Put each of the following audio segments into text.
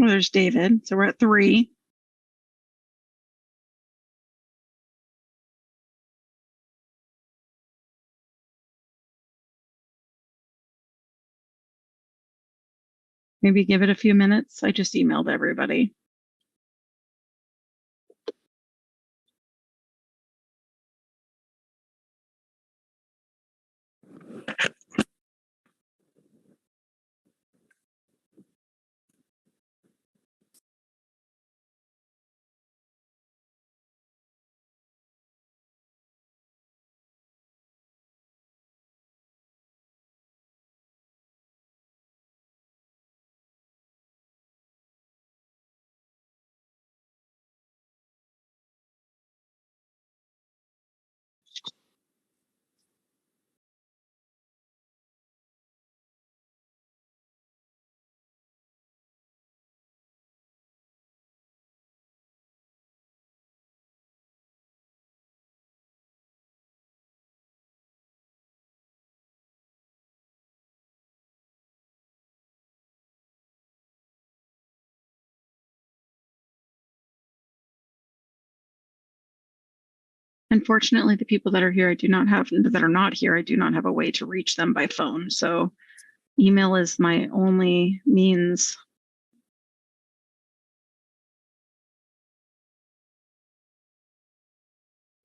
there's David. So we're at 3. Maybe give it a few minutes. I just emailed everybody. Unfortunately, the people that are here, I do not have a way to reach them by phone. So email is my only means.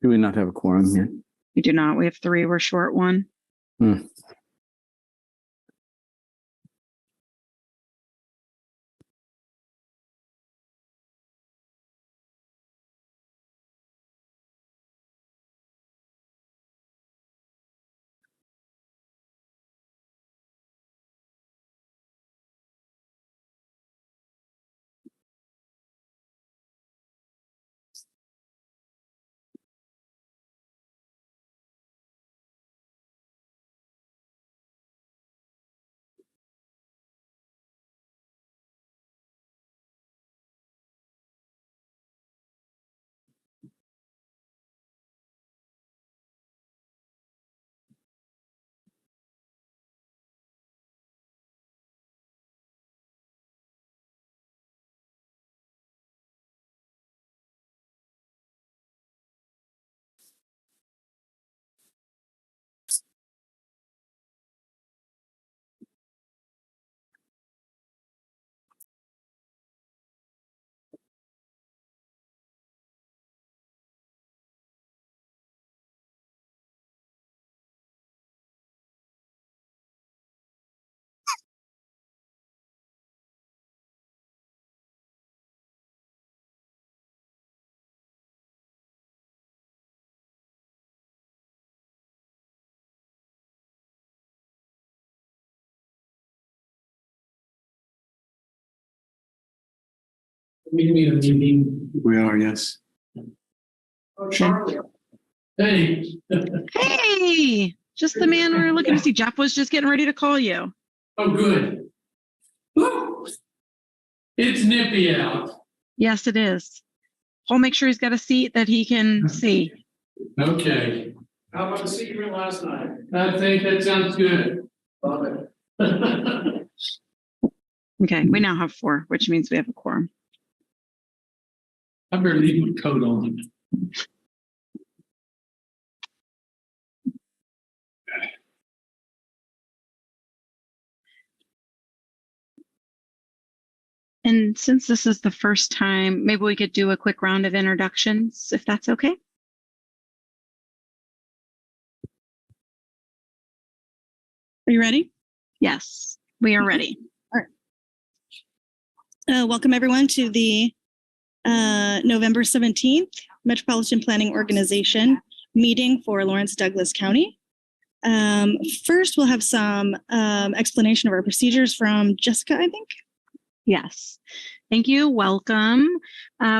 Do we not have a quorum here? We do not. We have 3. We're short 1. We need a meeting. We are, yes. Oh, Charlie. Hey. Hey, just the man we were looking to see. Jeff was just getting ready to call you. Oh, good. Woo. It's nippy out. Yes, it is. I'll make sure he's got a seat that he can see. Okay. How about the seat you were last night? I think that sounds good. Love it. Okay, we now have 4, which means we have a quorum. I better leave my coat on. And since this is the first time, maybe we could do a quick round of introductions, if that's okay. Are you ready? Yes, we are ready. All right. Welcome everyone to the November 17th Metropolitan Planning Organization meeting for Lawrence Douglas County. First, we'll have some explanation of our procedures from Jessica, I think. Yes. Thank you. Welcome.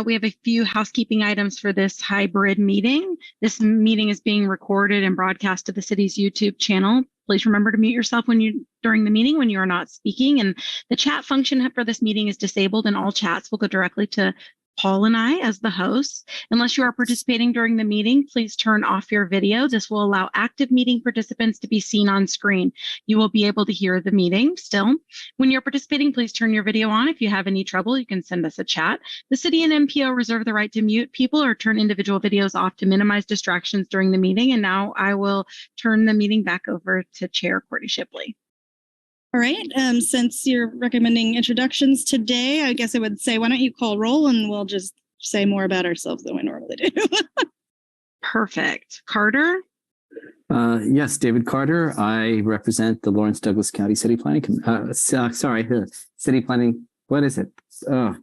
We have a few housekeeping items for this hybrid meeting. This meeting is being recorded and broadcast to the city's YouTube channel. Please remember to mute yourself during the meeting when you are not speaking. And the chat function for this meeting is disabled, and all chats will go directly to Paul and I as the hosts. Unless you are participating during the meeting, please turn off your video. This will allow active meeting participants to be seen on screen. You will be able to hear the meeting still. When you're participating, please turn your video on. If you have any trouble, you can send us a chat. The city and MPO reserve the right to mute people or turn individual videos off to minimize distractions during the meeting. And now I will turn the meeting back over to Chair Courtney Shipley. All right. Since you're recommending introductions today, I guess I would say, why don't you call roll and we'll just say more about ourselves than we normally do. Perfect. Carter? Yes, David Carter. I represent the Lawrence Douglas County City Planning. City Planning. What is it?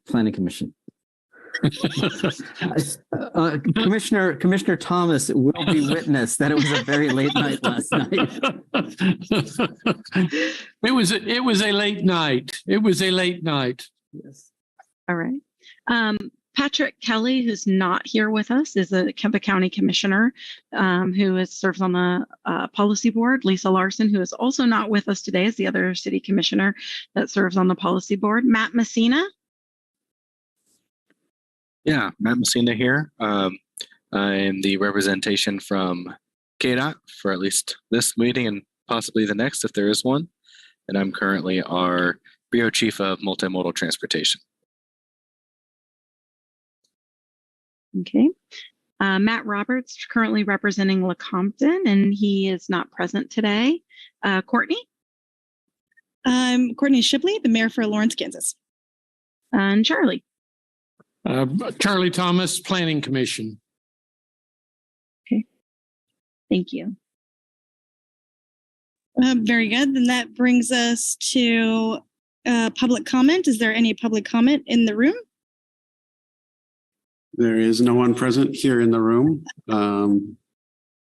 Planning Commission. Commissioner Thomas will be witness that it was a very late night last night. It was a late night. It was a late night. Yes. All right. Patrick Kelly, who's not here with us, is a Kemba County Commissioner serves on the policy board. Lisa Larson, who is also not with us today, is the other city commissioner that serves on the policy board. Matt Messina. Yeah, Matt Messina here. I am the representation from KDOT for at least this meeting and possibly the next if there is one. And I'm currently our Bureau Chief of Multimodal Transportation. Okay. Matt Roberts, currently representing Lecompton, and he is not present today. Courtney? I'm Courtney Shipley, the mayor for Lawrence, Kansas. And Charlie? Charlie Thomas, Planning Commission. Okay. Thank you. Very good. Then that brings us to public comment. Is there any public comment in the room? There is no one present here in the room, and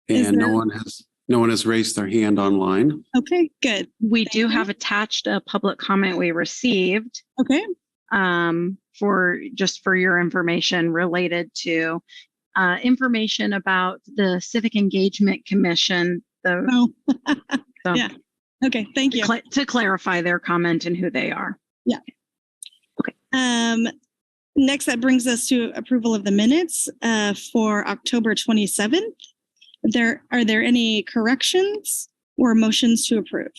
no one has raised their hand online. Okay, good. We do have attached a public comment we received. Okay. For your information related to information about the Civic Engagement Commission. Yeah. Okay. Thank you. To clarify their comment and who they are. Yeah. Okay. Next, that brings us to approval of the minutes for October 27th. Are there any corrections or motions to approve?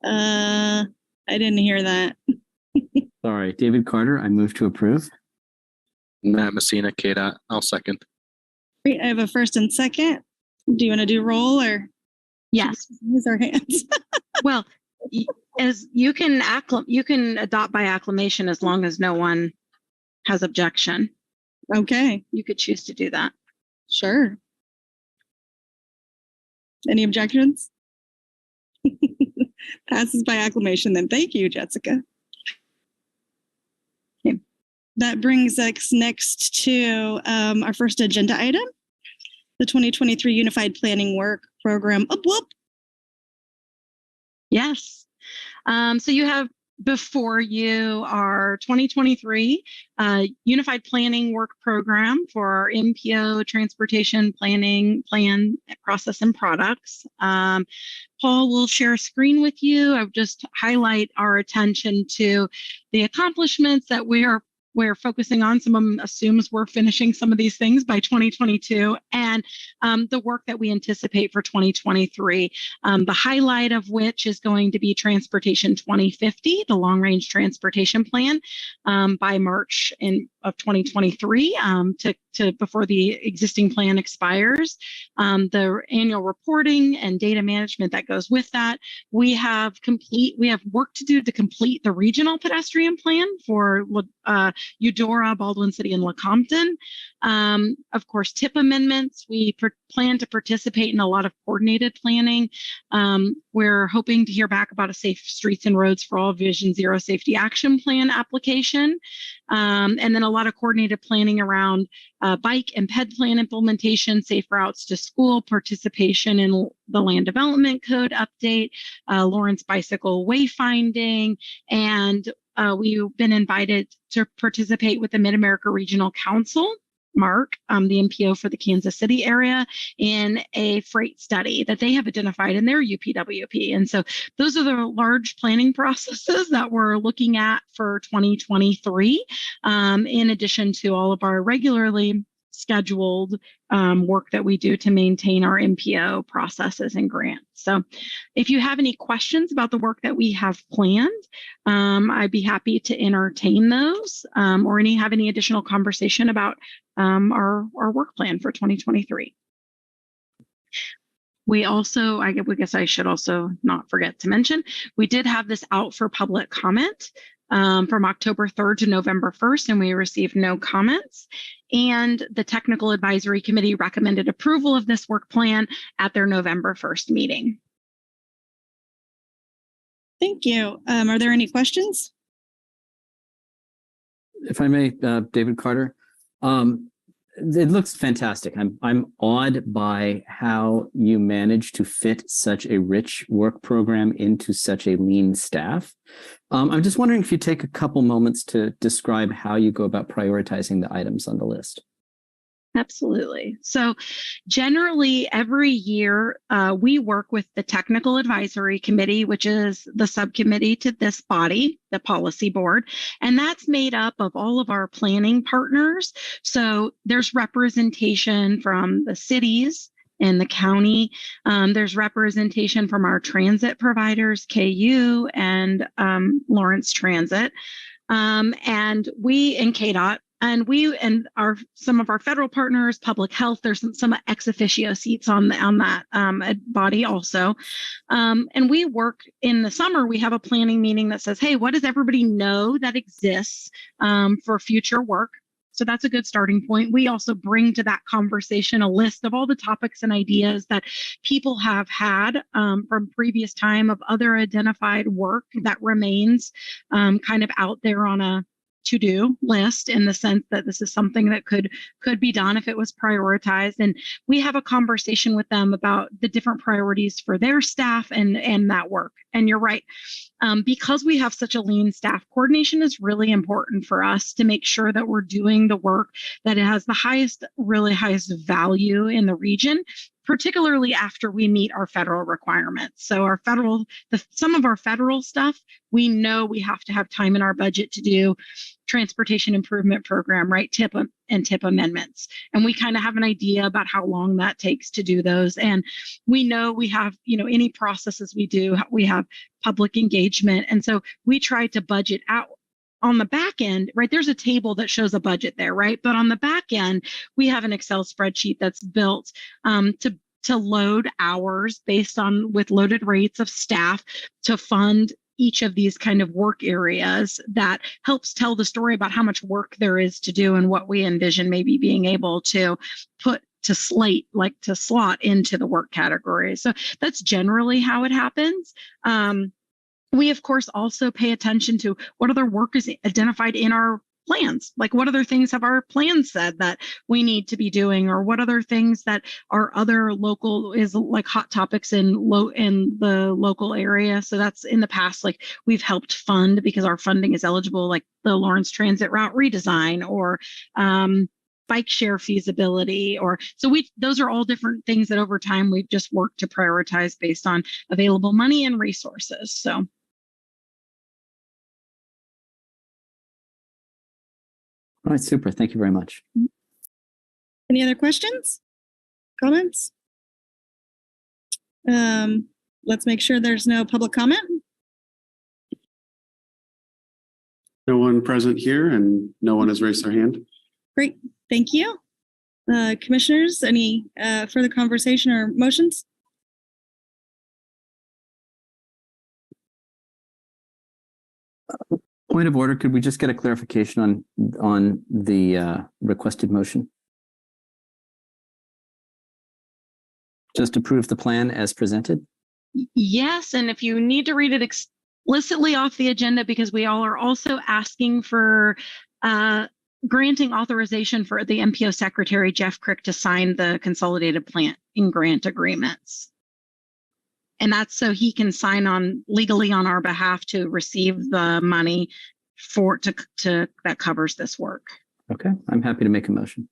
I didn't hear that. Sorry, David Carter. I move to approve. Matt Messina, KDOT. I'll second. Great. I have a first and second. Do you want to do roll or? Yes. Use our hands. Well, as you can adopt by acclamation as long as no one has objection. Okay. You could choose to do that. Sure. Any objections? Passes by acclamation then. Thank you, Jessica. Okay. That brings us next to our first agenda item, the 2023 Unified Planning Work Program. Whoop. Yes. So you have before you our 2023 Unified Planning Work Program for our MPO Transportation Planning Plan Process and Products. Paul will share a screen with you. I would just highlight our attention to the accomplishments that we're focusing on. Some of them assumes we're finishing some of these things by 2022, and the work that we anticipate for 2023. The highlight of which is going to be Transportation 2050, the long-range transportation plan, by March of 2023 to before the existing plan expires. The annual reporting and data management that goes with that. We have work to do to complete the regional pedestrian plan for Eudora, Baldwin City, and Lecompton. Of course, TIP amendments. We plan to participate in a lot of coordinated planning. We're hoping to hear back about a Safe Streets and Roads for All Vision Zero Safety Action Plan application. And then a lot of coordinated planning around bike and ped plan implementation, safe routes to school, participation in the Land Development Code update, Lawrence bicycle wayfinding, and we've been invited to participate with the Mid-America Regional Council Mark, the MPO for the Kansas City area, in a freight study that they have identified in their UPWP. And so those are the large planning processes that we're looking at for 2023, in addition to all of our regularly scheduled work that we do to maintain our MPO processes and grants. So if you have any questions about the work that we have planned, I'd be happy to entertain those, or have any additional conversation about our work plan for 2023. We also, I guess I should also not forget to mention, we did have this out for public comment from October 3rd to November 1st, and we received no comments. And the Technical Advisory Committee recommended approval of this work plan at their November 1st meeting. Thank you. Are there any questions? If I may, David Carter, it looks fantastic. I'm awed by how you managed to fit such a rich work program into such a lean staff. I'm just wondering if you take a couple moments to describe how you go about prioritizing the items on the list. Absolutely. So generally every year we work with the Technical Advisory Committee, which is the subcommittee to this body, the policy board, and that's made up of all of our planning partners. So there's representation from the cities and the county. There's representation from our transit providers, KU and Lawrence Transit, and we in KDOT. And we and some of our federal partners, public health, there's some ex officio seats on that body also. And we work in the summer, we have a planning meeting that says, hey, what does everybody know that exists for future work? So that's a good starting point. We also bring to that conversation a list of all the topics and ideas that people have had from previous time of other identified work that remains kind of out there on a to-do list, in the sense that this is something that could be done if it was prioritized. And we have a conversation with them about the different priorities for their staff and that work. And you're right, because we have such a lean staff, coordination is really important for us to make sure that we're doing the work that has the highest value in the region, particularly after we meet our federal requirements. So some of our federal stuff, we know we have to have time in our budget to do transportation improvement program, right? TIP and TIP amendments. And we kind of have an idea about how long that takes to do those. And we know we have, any processes we do, we have public engagement. And so we try to budget out. On the back end, right, there's a table that shows a budget there, right? But on the back end, we have an Excel spreadsheet that's built to load hours with loaded rates of staff to fund each of these kind of work areas that helps tell the story about how much work there is to do and what we envision maybe being able to put to slot into the work category. So that's generally how it happens. We, of course, also pay attention to what other work is identified in our plans. Like, what other things have our plans said that we need to be doing, or what other things that are other local is like hot topics in the local area. So that's in the past, like we've helped fund, because our funding is eligible, like the Lawrence Transit route redesign or bike share feasibility, those are all different things that over time we've just worked to prioritize based on available money and resources. So. All right, super. Thank you very much. Any other questions? Comments? Let's make sure there's no public comment. No one present here, and no one has raised their hand. Great, thank you. Commissioners, any further conversation or motions? Point of order, could we just get a clarification on the requested motion? Just approve the plan as presented? Yes, and if you need to read it explicitly off the agenda, because we all are also asking for granting authorization for the MPO Secretary, Jeff Crick, to sign the consolidated plant and grant agreements. And that's so he can sign on legally on our behalf to receive the money that covers this work. Okay, I'm happy to make a motion.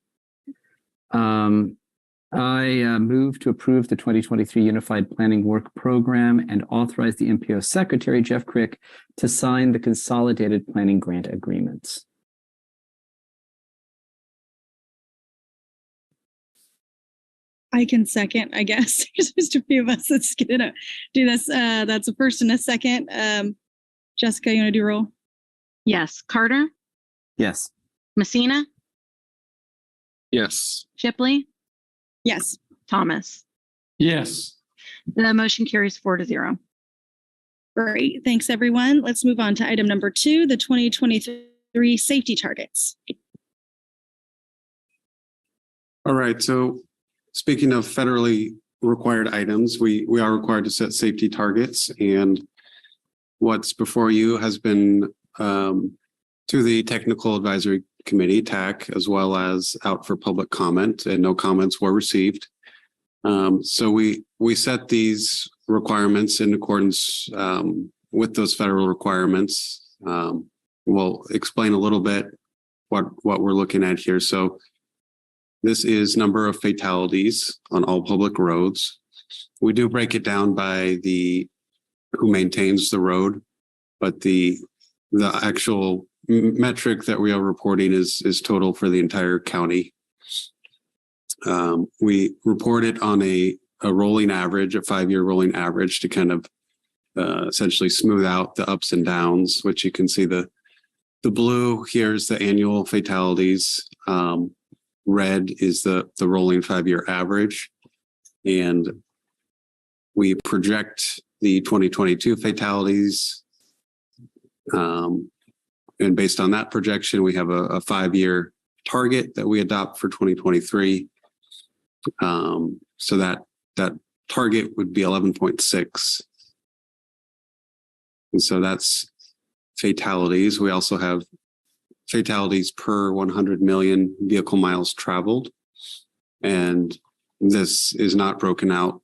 I move to approve the 2023 Unified Planning Work Program and authorize the MPO Secretary, Jeff Crick, to sign the Consolidated Planning Grant Agreements. I can second, I guess. There's just a few of us that's gonna do this. That's a first and a second. Jessica, you want to do roll? Yes. Carter, Yes. Messina, Yes. Shipley, Yes. Thomas. Yes. The motion carries 4-0. Great. Thanks, everyone. Let's move on to item number 2, the 2023 safety targets. All right. So speaking of federally required items, we are required to set safety targets, and what's before you has been to the Technical Advisory Committee, TAC, as well as out for public comment, and no comments were received. So we set these requirements in accordance with those federal requirements. We'll explain a little bit what we're looking at here. So this is number of fatalities on all public roads. We do break it down by who maintains the road, but the actual metric that we are reporting is total for the entire county. We report it on a rolling average, a 5-year rolling average, to kind of essentially smooth out the ups and downs, which you can see the blue here is the annual fatalities. Red is the rolling 5-year average. And we project the 2022 fatalities. And based on that projection, we have a 5-year target that we adopt for 2023. So that target would be 11.6. And so that's fatalities. We also have fatalities per 100 million vehicle miles traveled. And this is not broken out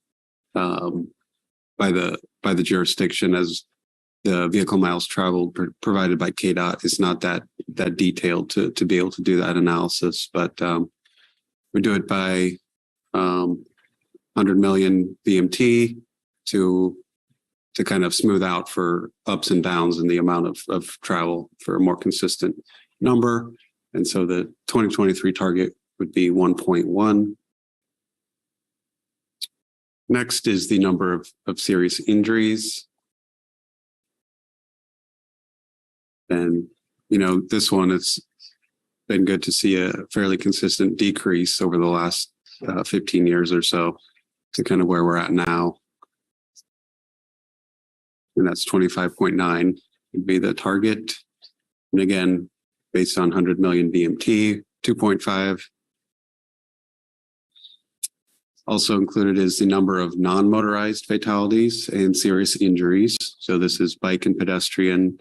by the jurisdiction, as the vehicle miles traveled provided by KDOT is not that detailed to be able to do that analysis. But we do it by 100 million VMT to kind of smooth out for ups and downs in the amount of travel for a more consistent number. And so the 2023 target would be 1.1. Next is the number of serious injuries. And, this one, it's been good to see a fairly consistent decrease over the last 15 years or so to kind of where we're at now. And that's 25.9 would be the target. And again, based on 100 million VMT, 2.5. Also included is the number of non-motorized fatalities and serious injuries. So this is bike and pedestrian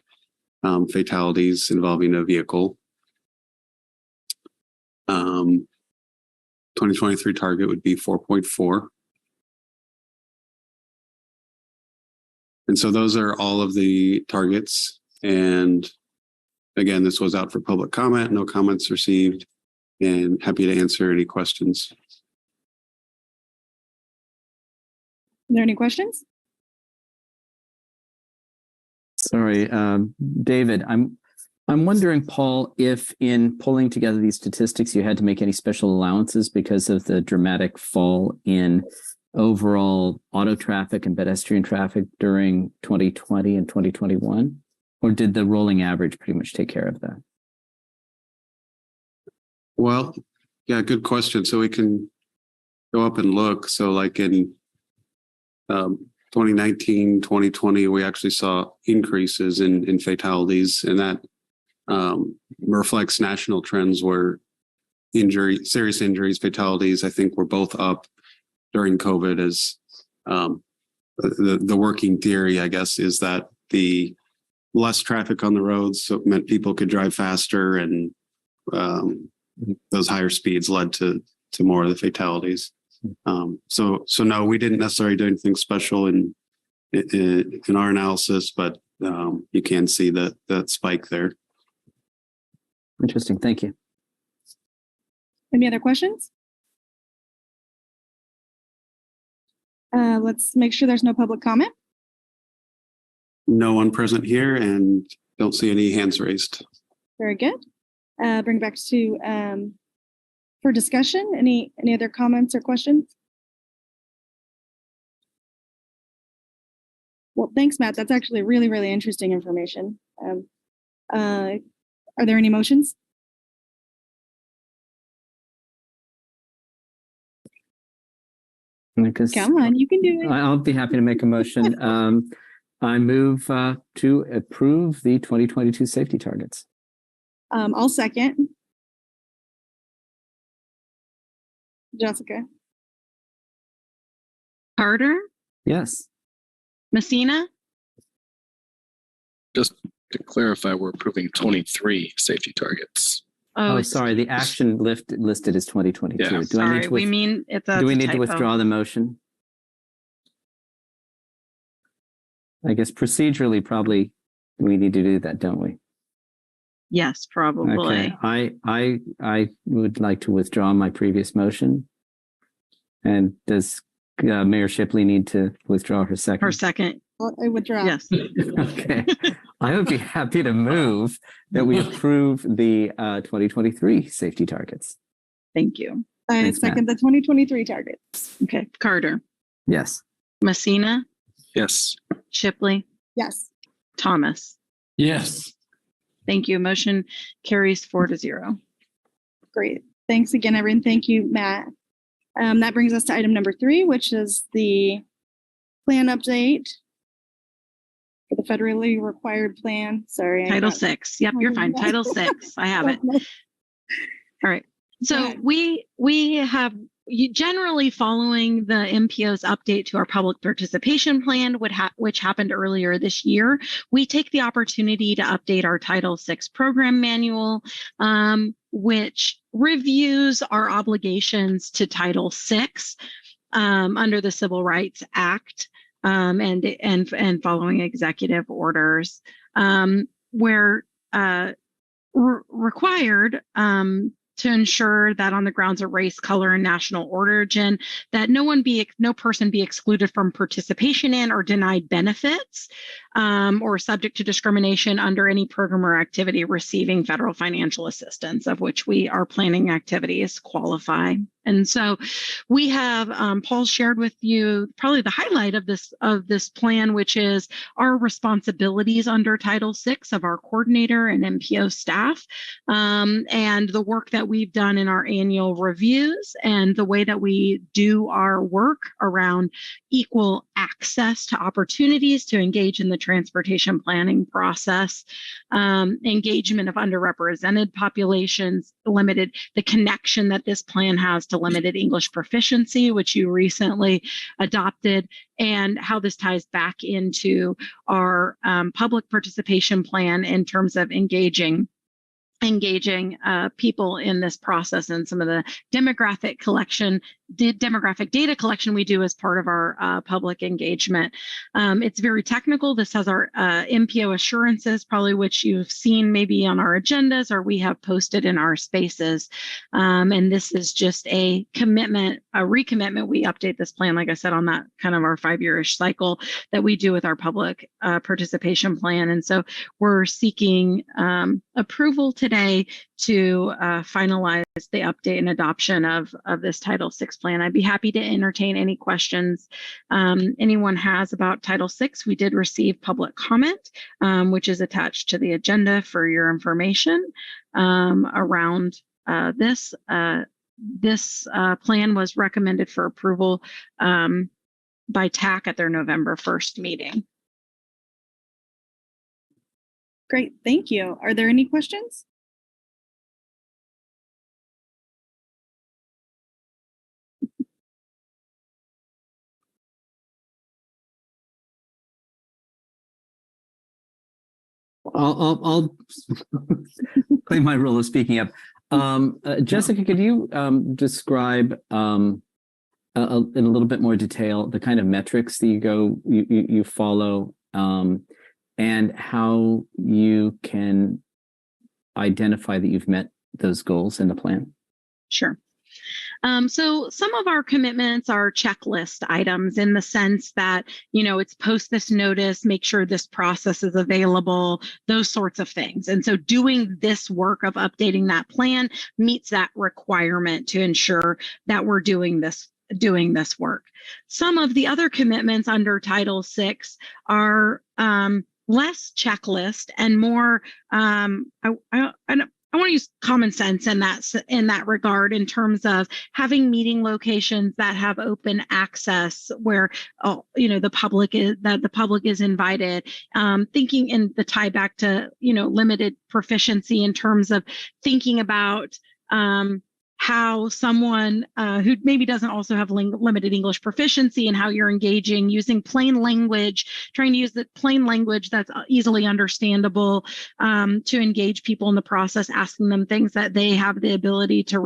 fatalities involving a vehicle. 2023 target would be 4.4. And so those are all of the targets. And again, this was out for public comment, no comments received, and happy to answer any questions. Are there any questions? Sorry, David, I'm wondering, Paul, if in pulling together these statistics, you had to make any special allowances because of the dramatic fall in overall auto traffic and pedestrian traffic during 2020 and 2021? Or did the rolling average pretty much take care of that? Well, yeah, good question. So we can go up and look. So like in 2019, 2020, we actually saw increases in fatalities, and that reflects national trends where serious injuries, fatalities, I think were both up during COVID. As the working theory, I guess, is that the less traffic on the roads, so it meant people could drive faster, and those higher speeds led to more of the fatalities. So no, we didn't necessarily do anything special in our analysis, but you can see that spike there. Interesting. Thank you. Any other questions? Let's make sure there's no public comment. No one present here and don't see any hands raised. Very good. Bring it back to for discussion. Any other comments or questions? Well, thanks, Matt. That's actually really, really interesting information. Are there any motions? Come on, you can do it. I'll be happy to make a motion. I move to approve the 2022 safety targets. I'll second. Jessica. Carter, Yes. Messina, Just to clarify, we're approving 23 safety targets. Oh, it's- sorry. The action listed is 2022. Yeah. Do I need Sorry, to we mean it's a do we need to typo. withdraw the motion? I guess procedurally, probably we need to do that, don't we? Yes, probably. Okay. I would like to withdraw my previous motion. And does Mayor Shipley need to withdraw her second? Her second, I withdraw. yes. Okay. I would be happy to move that we approve the 2023 safety targets. Thank you. I Thanks, second the 2023 targets. Okay, Carter, Yes. Messina, Yes. Shipley, Yes. Thomas. Yes. Thank you. Motion carries 4-0. Great. Thanks again, everyone. Thank you, Matt. That brings us to item number 3, which is the plan update for the federally required plan. Sorry. Title 6. Yep, you're fine. Title 6. I have it. All right. So we have generally following the MPO's update to our public participation plan, which happened earlier this year. We take the opportunity to update our Title VI program manual, which reviews our obligations to Title VI under the Civil Rights Act and following executive orders, where required to ensure that on the grounds of race, color, and national origin, that no person be excluded from participation in or denied benefits or subject to discrimination under any program or activity receiving federal financial assistance, of which our planning activities qualify. And so we have, Paul shared with you probably the highlight of this plan, which is our responsibilities under Title VI of our coordinator and MPO staff, and the work that we've done in our annual reviews and the way that we do our work around equal access to opportunities to engage in the transportation planning process, engagement of underrepresented populations, the connection that this plan has to limited English proficiency, which you recently adopted, and how this ties back into our public participation plan in terms of engaging people in this process and some of the demographic data collection we do as part of our public engagement. It's very technical. This has our MPO assurances, probably which you've seen maybe on our agendas or we have posted in our spaces. And this is just a recommitment. We update this plan, like I said, on that kind of our 5-year-ish cycle that we do with our public participation plan. And so we're seeking approval today to finalize the update and adoption of this Title VI plan. I'd be happy to entertain any questions anyone has about Title VI. We did receive public comment, which is attached to the agenda for your information around this. This plan was recommended for approval by TAC at their November 1st meeting. Great, thank you. Are there any questions? I'll play my role of speaking up. Jessica, could you describe in a little bit more detail the kind of metrics that you follow and how you can identify that you've met those goals in the plan? Sure. So some of our commitments are checklist items in the sense that, it's post this notice, make sure this process is available, those sorts of things. And so doing this work of updating that plan meets that requirement to ensure that we're doing this work. Some of the other commitments under Title VI are less checklist and more, I want to use common sense in that regard, in terms of having meeting locations that have open access where the public is invited. Thinking in the tie back to limited proficiency, in terms of thinking about how someone who maybe doesn't also have limited English proficiency, and how you're engaging using plain language, trying to use the plain language that's easily understandable to engage people in the process, asking them things that they have the ability to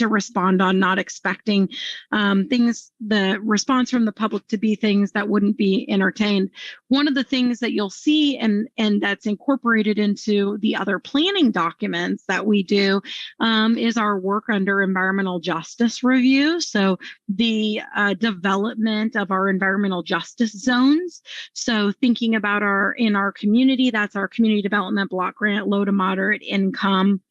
respond on, not expecting the response from the public to be things that wouldn't be entertained. One of the things that you'll see and that's incorporated into the other planning documents that we do is our work under environmental justice review. So the development of our environmental justice zones. So thinking about in our community, that's our community development block grant, low to moderate income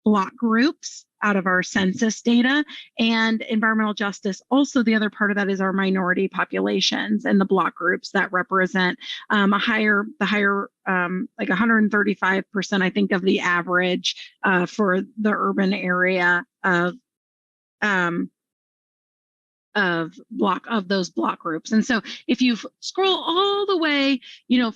block groups out of our census data, and environmental justice. Also, the other part of that is our minority populations and the block groups that represent like 135%, I think, of the average for the urban area of those block groups. And so if you scroll all the way,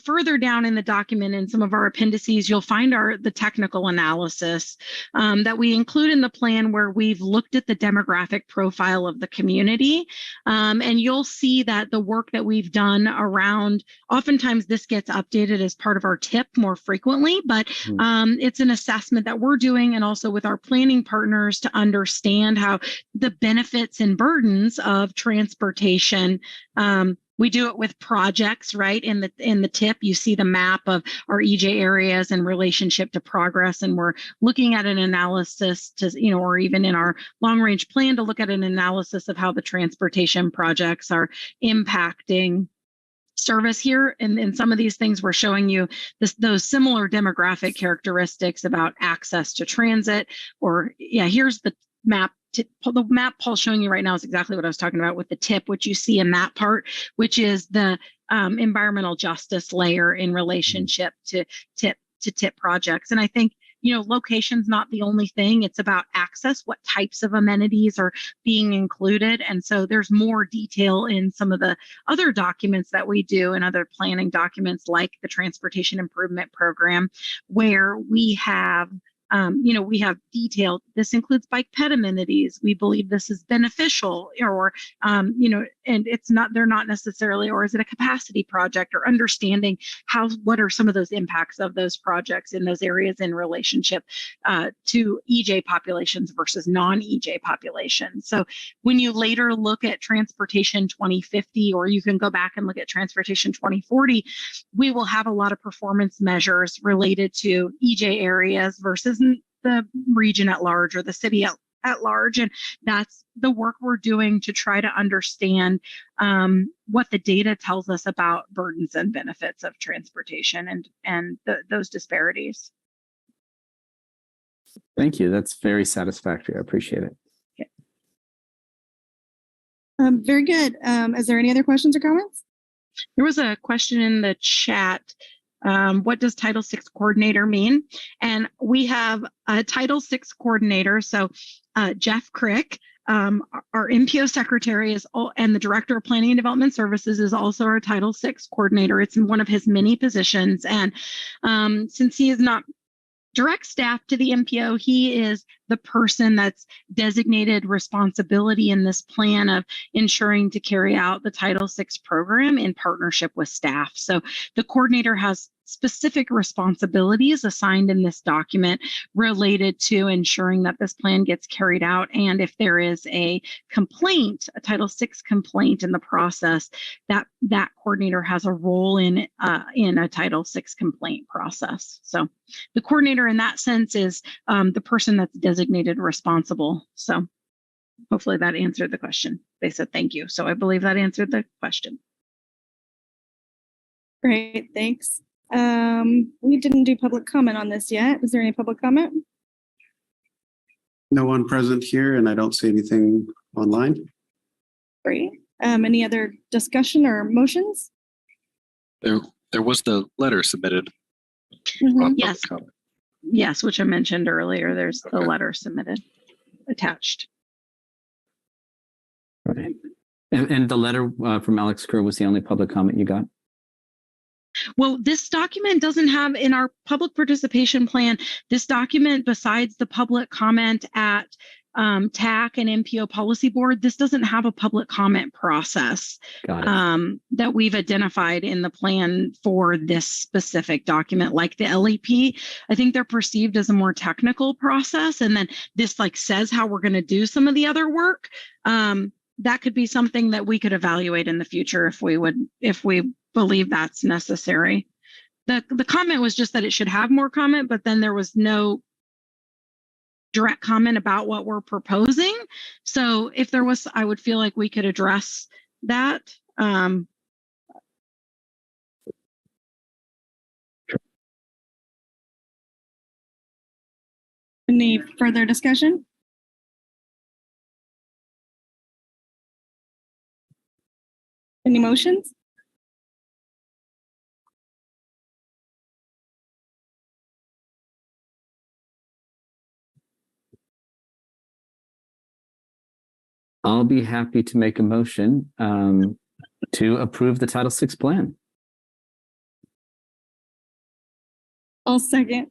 further down in the document, in some of our appendices, you'll find the technical analysis that we include in the plan, where we've looked at the demographic profile of the community. And you'll see that the work that we've done around, oftentimes this gets updated as part of our TIP more frequently, but it's an assessment that we're doing, and also with our planning partners, to understand how the benefits and burdens of transportation. We do it with projects, right? In the TIP, you see the map of our EJ areas in relationship to progress, and we're looking at an analysis to, or even in our long range plan, to look at an analysis of how the transportation projects are impacting service here. And in some of these things, we're showing you those similar demographic characteristics about access to transit. Or here's the map. The map Paul's showing you right now is exactly what I was talking about with the TIP, which you see in that part, which is the environmental justice layer in relationship to TIP projects. And I think, location's not the only thing. It's about access, what types of amenities are being included. And so there's more detail in some of the other documents that we do, and other planning documents like the Transportation Improvement Program, where we have we have detailed, this includes bike ped amenities. We believe this is beneficial, or, and they're not necessarily, or is it a capacity project, or understanding what are some of those impacts of those projects in those areas in relationship to EJ populations versus non-EJ populations. So when you later look at Transportation 2050, or you can go back and look at Transportation 2040, we will have a lot of performance measures related to EJ areas versus the region at large, or the city at large. And that's the work we're doing to try to understand what the data tells us about burdens and benefits of transportation and those disparities. Thank you. That's very satisfactory. I appreciate it. Very good. Is there any other questions or comments? There was a question in the chat. What does Title VI coordinator mean? And we have a Title VI coordinator. So Jeff Crick, our MPO secretary, and the director of planning and development services is also our Title VI coordinator. It's in one of his many positions. And since he is not direct staff to the MPO, he is the person that's designated responsibility in this plan of ensuring to carry out the Title VI program in partnership with staff. So the coordinator has specific responsibilities assigned in this document related to ensuring that this plan gets carried out. And if there is a complaint, a Title VI complaint in the process, that coordinator has a role in a Title VI complaint process. So the coordinator in that sense is the person that's designated responsible. So hopefully that answered the question. They said thank you. So I believe that answered the question. Great, thanks. We didn't do public comment on this yet. Is there any public comment? No one present here, and I don't see anything online. Great. Any other discussion or motions? There was the letter submitted. Mhm. on Yes. public comment. Yes, which I mentioned earlier. There's the Okay. letter submitted attached. Right. And the letter from Alex Kerr was the only public comment you got? Well, this document doesn't have in our public participation plan, this document, besides the public comment at TAC and MPO policy board, this doesn't have a public comment process Got it. that we've identified in the plan for this specific document, like the LEP. I think they're perceived as a more technical process. And then this like says how we're going to do some of the other work. That could be something that we could evaluate in the future if we believe that's necessary. The comment was just that it should have more comment, but then there was no direct comment about what we're proposing. So if there was, I would feel like we could address that. Any further discussion? Any motions? I'll be happy to make a motion to approve the Title VI plan. I'll second.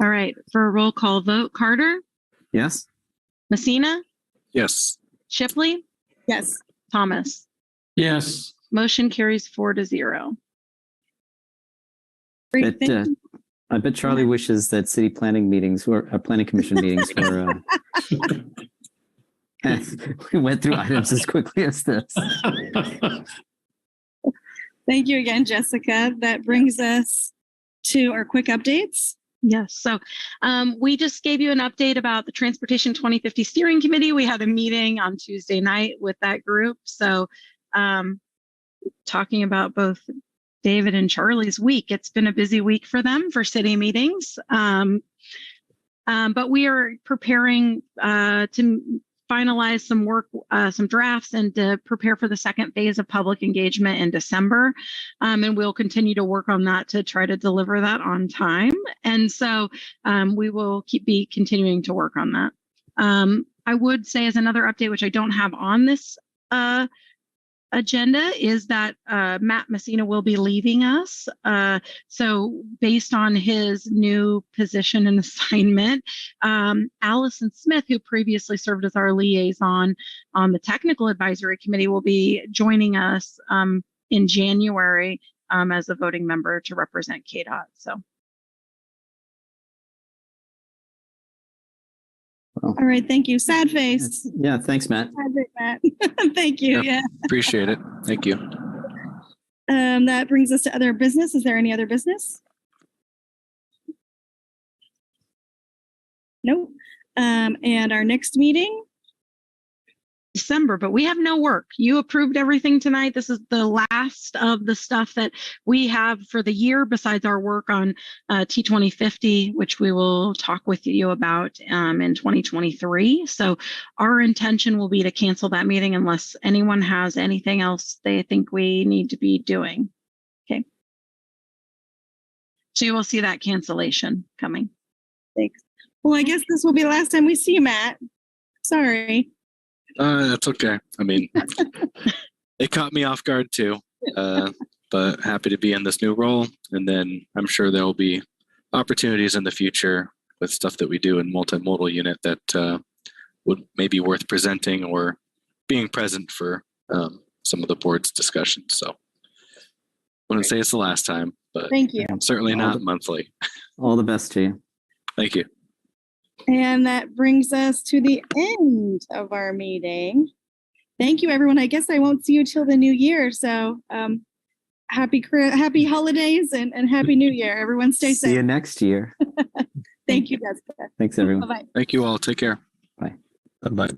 All right, for a roll call vote, Carter, Yes? Messina, Yes. Shipley, Yes. Thomas. Yes. Motion carries 4-0. Great. But, Thank you. I bet Charlie wishes that city planning meetings or planning commission meetings were. We went through items as quickly as this. Thank you again, Jessica. That brings us to our quick updates. Yes. So we just gave you an update about the Transportation 2050 Steering Committee. We had a meeting on Tuesday night with that group. So talking about both David and Charlie's week. It's been a busy week for them for city meetings. But we are preparing to finalize some work, some drafts, and to prepare for the second phase of public engagement in December. And we'll continue to work on that to try to deliver that on time. And so we will be continuing to work on that. I would say as another update, which I don't have on this agenda, is that Matt Messina will be leaving us. So based on his new position and assignment, Allison Smith, who previously served as our liaison on the technical advisory committee, will be joining us in January as a voting member to represent KDOT. So. Well, All right. Thank you. Sad face. yeah, thanks, Matt. Sad face, Matt. Thank you. Yep. Yeah. Appreciate it. Thank you. That brings us to other business. Is there any other business? Nope. And our next meeting? December, but we have no work. You approved everything tonight. This is the last of the stuff that we have for the year, besides our work on T2050, which we will talk with you about in 2023. So our intention will be to cancel that meeting unless anyone has anything else they think we need to be doing. Okay. So you will see that cancellation coming. Thanks. Well, I guess this will be the last time we see you, Matt. Sorry. That's okay. I mean, it caught me off guard too, but happy to be in this new role. And then I'm sure there'll be opportunities in the future with stuff that we do in multimodal unit that would maybe worth presenting or being present for some of the board's discussions. So I wouldn't say it's the last time, but Thank you. certainly not monthly. All the best to you. Thank you. And that brings us to the end of our meeting. Thank you, everyone. I guess I won't see you till the new year. So happy holidays and happy new year. Everyone stay See you safe. next year. Thank you, Jessica. Thanks, everyone. Bye-bye. Thank you all. Take care. Bye. Bye-bye.